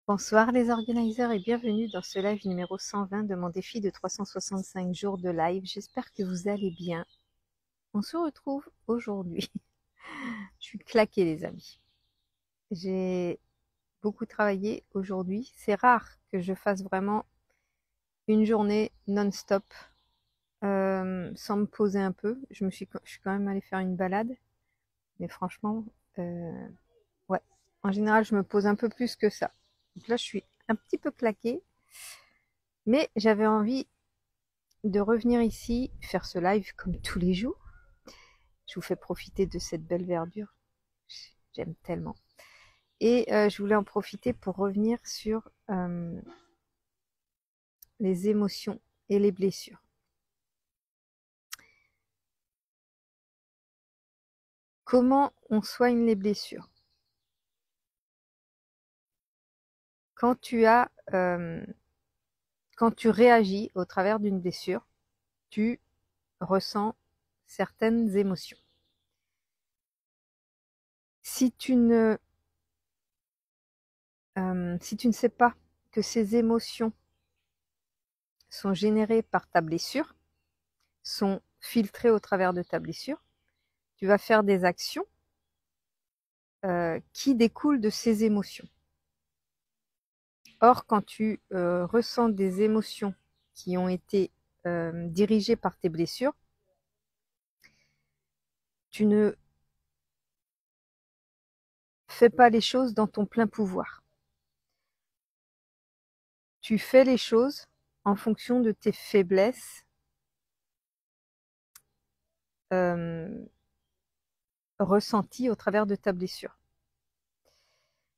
Bonsoir les organiseurs et bienvenue dans ce live numéro 120 de mon défi de 365 jours de live. J'espère que vous allez bien. On se retrouve aujourd'hui. Je suis claquée les amis. J'ai beaucoup travaillé aujourd'hui. C'est rare que je fasse vraiment une journée non-stop sans me poser un peu. Je suis quand même allée faire une balade. Mais franchement, ouais. En général, je me pose un peu plus que ça. Donc là, je suis un petit peu claquée. Mais j'avais envie de revenir ici, faire ce live comme tous les jours. Je vous fais profiter de cette belle verdure. J'aime tellement. Et je voulais en profiter pour revenir sur les émotions et les blessures. Comment on soigne les blessures? Quand tu réagis au travers d'une blessure, tu ressens certaines émotions. Si tu ne sais pas que ces émotions sont générées par ta blessure, sont filtrées au travers de ta blessure, tu vas faire des actions qui découlent de ces émotions. Or, quand tu ressens des émotions qui ont été dirigées par tes blessures, tu ne fais pas les choses dans ton plein pouvoir. Tu fais les choses en fonction de tes faiblesses ressenties au travers de ta blessure.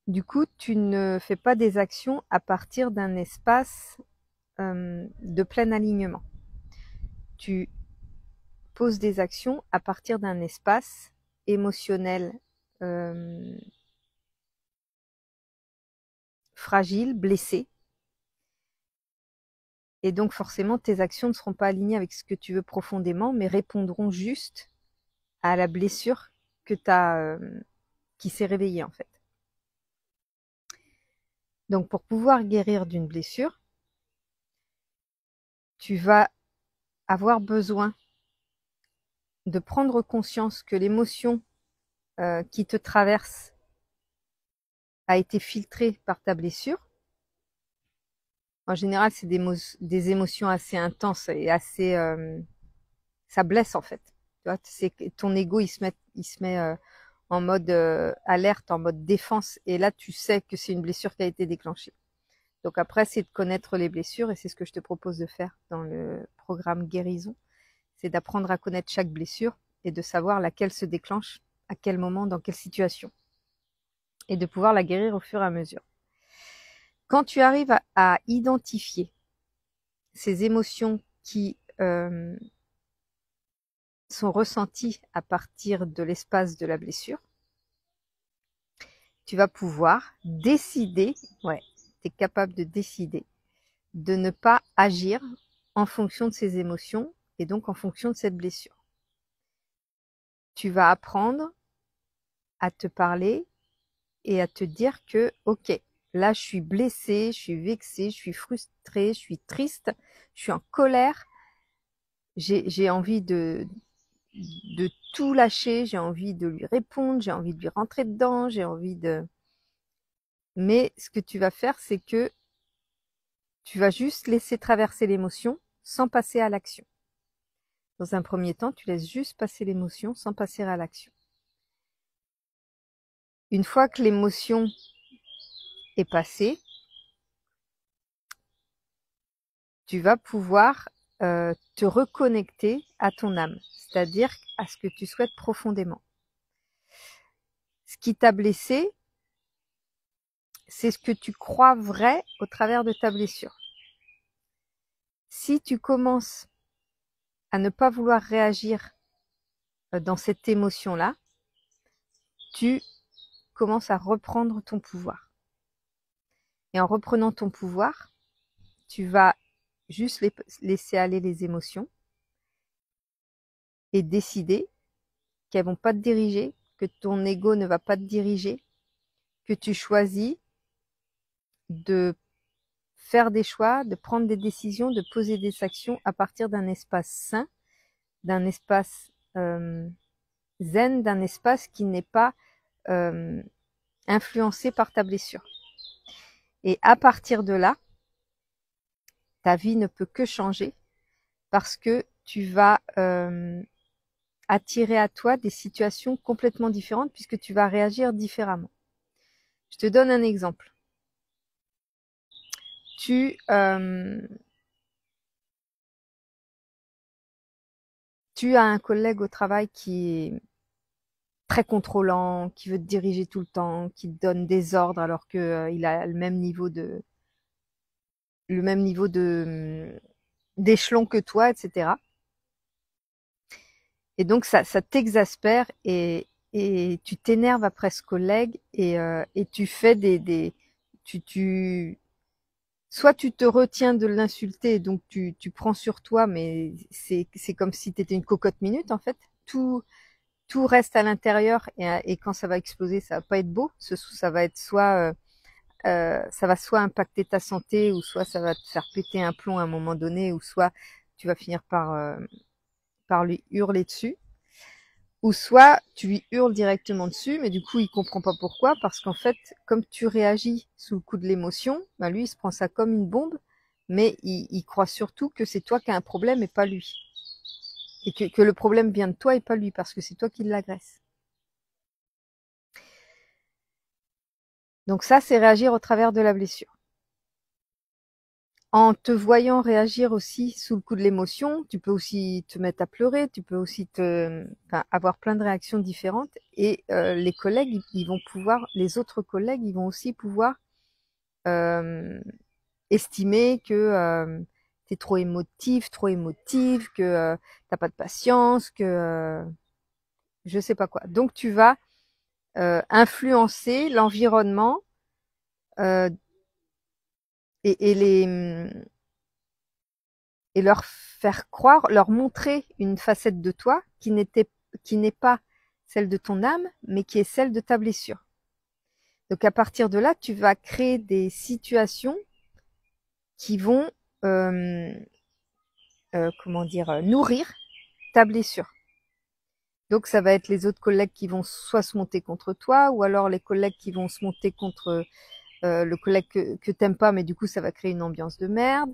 Du coup, tu ne fais pas des actions à partir d'un espace de plein alignement. Tu poses des actions à partir d'un espace émotionnel fragile, blessé. Et donc forcément, tes actions ne seront pas alignées avec ce que tu veux profondément, mais répondront juste à la blessure que qui s'est réveillée en fait. Donc pour pouvoir guérir d'une blessure, tu vas avoir besoin de prendre conscience que l'émotion qui te traverse a été filtrée par ta blessure. En général, c'est des émotions assez intenses et assez... ça blesse en fait. Tu vois, c'est ton ego, il se met en mode alerte, en mode défense. Et là, tu sais que c'est une blessure qui a été déclenchée. Donc après, c'est de connaître les blessures et c'est ce que je te propose de faire dans le programme Guérison. C'est d'apprendre à connaître chaque blessure et de savoir laquelle se déclenche, à quel moment, dans quelle situation. Et de pouvoir la guérir au fur et à mesure. Quand tu arrives à identifier ces émotions qui sont ressenties à partir de l'espace de la blessure, tu vas pouvoir décider, ouais, tu es capable de décider de ne pas agir en fonction de ces émotions et donc en fonction de cette blessure. Tu vas apprendre à te parler et à te dire que, ok, là je suis blessée, je suis vexée, je suis frustrée, je suis triste, je suis en colère, j'ai envie de tout lâcher, j'ai envie de lui répondre, j'ai envie de lui rentrer dedans, j'ai envie de... Mais ce que tu vas faire, c'est que tu vas juste laisser traverser l'émotion sans passer à l'action. Dans un premier temps, tu laisses juste passer l'émotion sans passer à l'action. Une fois que l'émotion est passée, tu vas pouvoir te reconnecter à ton âme, c'est-à-dire à ce que tu souhaites profondément. Ce qui t'a blessé, c'est ce que tu crois vrai au travers de ta blessure. Si tu commences à ne pas vouloir réagir dans cette émotion-là, tu commences à reprendre ton pouvoir. Et en reprenant ton pouvoir, tu vas juste laisser aller les émotions et décider qu'elles vont pas te diriger, que ton ego ne va pas te diriger, que tu choisis de faire des choix, de prendre des décisions, de poser des actions à partir d'un espace sain, d'un espace zen, d'un espace qui n'est pas influencé par ta blessure. Et à partir de là, ta vie ne peut que changer parce que tu vas attirer à toi des situations complètement différentes puisque tu vas réagir différemment. Je te donne un exemple. Tu as un collègue au travail qui est très contrôlant, qui veut te diriger tout le temps, qui te donne des ordres alors que il a le même niveau d'échelon que toi, etc. Et donc ça t'exaspère et tu t'énerves après ce collègue et tu fais soit tu te retiens de l'insulter, donc tu prends sur toi, mais c'est comme si tu étais une cocotte minute en fait. Tout reste à l'intérieur et quand ça va exploser, ça va pas être beau. Ça va être soit ça va soit impacter ta santé ou soit ça va te faire péter un plomb à un moment donné ou soit tu vas finir par lui hurler dessus. Ou soit tu lui hurles directement dessus, mais du coup il comprend pas pourquoi, parce qu'en fait, comme tu réagis sous le coup de l'émotion, ben lui il se prend ça comme une bombe, mais il croit surtout que c'est toi qui as un problème et pas lui. Et que le problème vient de toi et pas lui, parce que c'est toi qui l'agresse. Donc ça, c'est réagir au travers de la blessure. En te voyant réagir aussi sous le coup de l'émotion, tu peux aussi te mettre à pleurer, tu peux aussi avoir plein de réactions différentes. Et les collègues, les autres collègues, ils vont aussi pouvoir estimer que t'es trop émotive, que t'as pas de patience, que je sais pas quoi. Donc tu vas influencer l'environnement euh, et leur faire croire, leur montrer une facette de toi qui n'est pas celle de ton âme, mais qui est celle de ta blessure. Donc à partir de là, tu vas créer des situations qui vont nourrir ta blessure. Donc ça va être les autres collègues qui vont soit se monter contre toi, ou alors les collègues qui vont se monter contre le collègue que t'aimes pas, mais du coup ça va créer une ambiance de merde.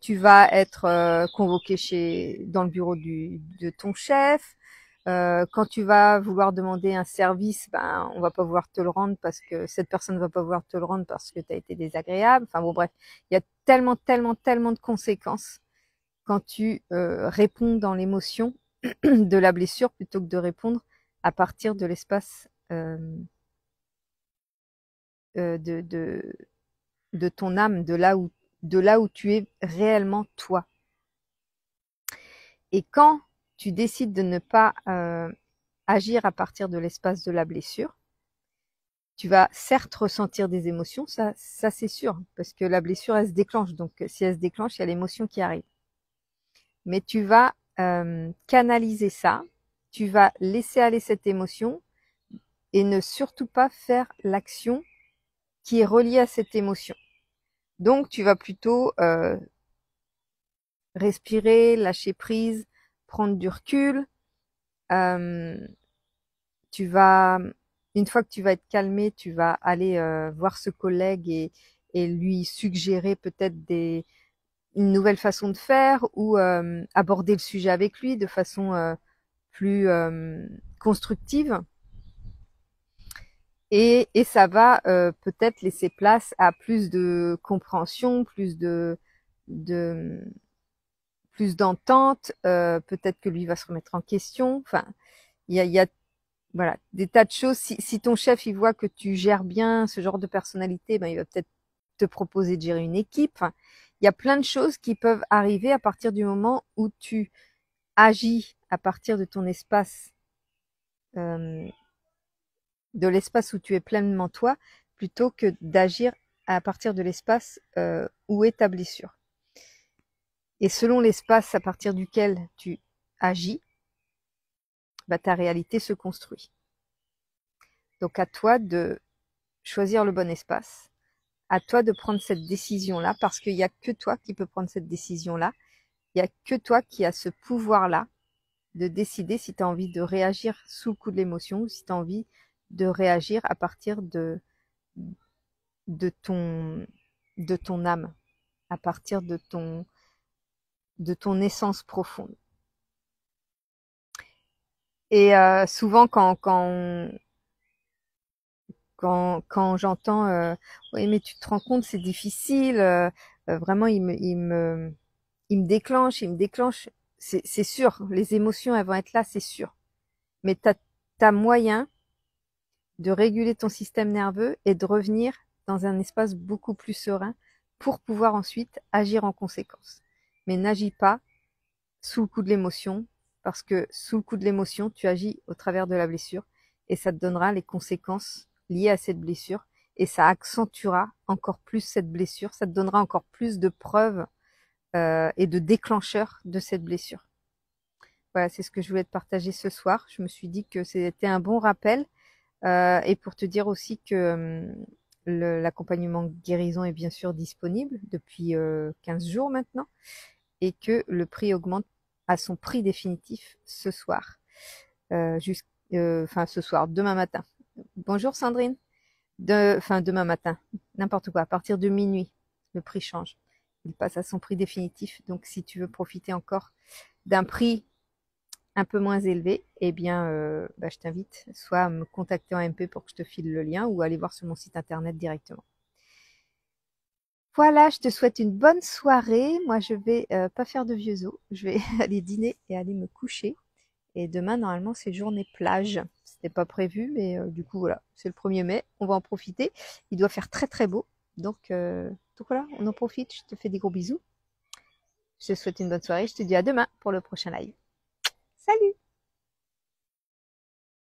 Tu vas être convoqué dans le bureau de ton chef. Quand tu vas vouloir demander un service, ben on va pas vouloir te le rendre parce que cette personne va pas vouloir te le rendre parce que tu as été désagréable. Enfin bon bref, il y a tellement de conséquences quand tu réponds dans l'émotion de la blessure plutôt que de répondre à partir de l'espace de ton âme, de là où tu es réellement toi. Et quand tu décides de ne pas agir à partir de l'espace de la blessure, tu vas certes ressentir des émotions, ça c'est sûr, parce que la blessure elle se déclenche, donc si elle se déclenche, il y a l'émotion qui arrive. Mais tu vas canaliser ça, tu vas laisser aller cette émotion et ne surtout pas faire l'action qui est reliée à cette émotion. Donc tu vas plutôt respirer, lâcher prise, prendre du recul. Tu vas, une fois que tu vas être calmé, tu vas aller voir ce collègue et lui suggérer peut-être une nouvelle façon de faire ou aborder le sujet avec lui de façon plus constructive. Et ça va peut-être laisser place à plus de compréhension, plus d'entente. Peut-être que lui va se remettre en question. Enfin, il y a voilà, des tas de choses. Si ton chef il voit que tu gères bien ce genre de personnalité, ben il va peut-être te proposer de gérer une équipe. Enfin, il y a plein de choses qui peuvent arriver à partir du moment où tu agis à partir de ton espace, de l'espace où tu es pleinement toi, plutôt que d'agir à partir de l'espace où est ta blessure. Et selon l'espace à partir duquel tu agis, bah, ta réalité se construit. Donc à toi de choisir le bon espace. À toi de prendre cette décision-là, parce qu'il n'y a que toi qui peux prendre cette décision-là. Il n'y a que toi qui as ce pouvoir-là de décider si tu as envie de réagir sous le coup de l'émotion ou si tu as envie de réagir à partir de ton âme, à partir de ton essence profonde. Et souvent quand j'entends oui mais tu te rends compte c'est difficile, vraiment il me déclenche, c'est sûr, les émotions elles vont être là, c'est sûr, mais t'as moyen de réguler ton système nerveux et de revenir dans un espace beaucoup plus serein pour pouvoir ensuite agir en conséquence. Mais n'agis pas sous le coup de l'émotion, parce que sous le coup de l'émotion, tu agis au travers de la blessure et ça te donnera les conséquences liées à cette blessure et ça accentuera encore plus cette blessure, ça te donnera encore plus de preuves et de déclencheurs de cette blessure. Voilà, c'est ce que je voulais te partager ce soir. Je me suis dit que c'était un bon rappel et pour te dire aussi que l'accompagnement guérison est bien sûr disponible depuis 15 jours maintenant et que le prix augmente à son prix définitif ce soir. Ce soir, demain matin. Bonjour Sandrine. Demain matin, n'importe quoi, à partir de minuit, le prix change. Il passe à son prix définitif. Donc si tu veux profiter encore d'un prix un peu moins élevé, eh bien, je t'invite soit à me contacter en MP pour que je te file le lien ou aller voir sur mon site internet directement. Voilà, je te souhaite une bonne soirée. Moi, je vais pas faire de vieux os. Je vais aller dîner et aller me coucher. Et demain, normalement, c'est journée plage. C'était pas prévu, mais du coup, voilà, c'est le 1er mai. On va en profiter. Il doit faire très très beau. Donc voilà, on en profite. Je te fais des gros bisous. Je te souhaite une bonne soirée. Je te dis à demain pour le prochain live. Salut!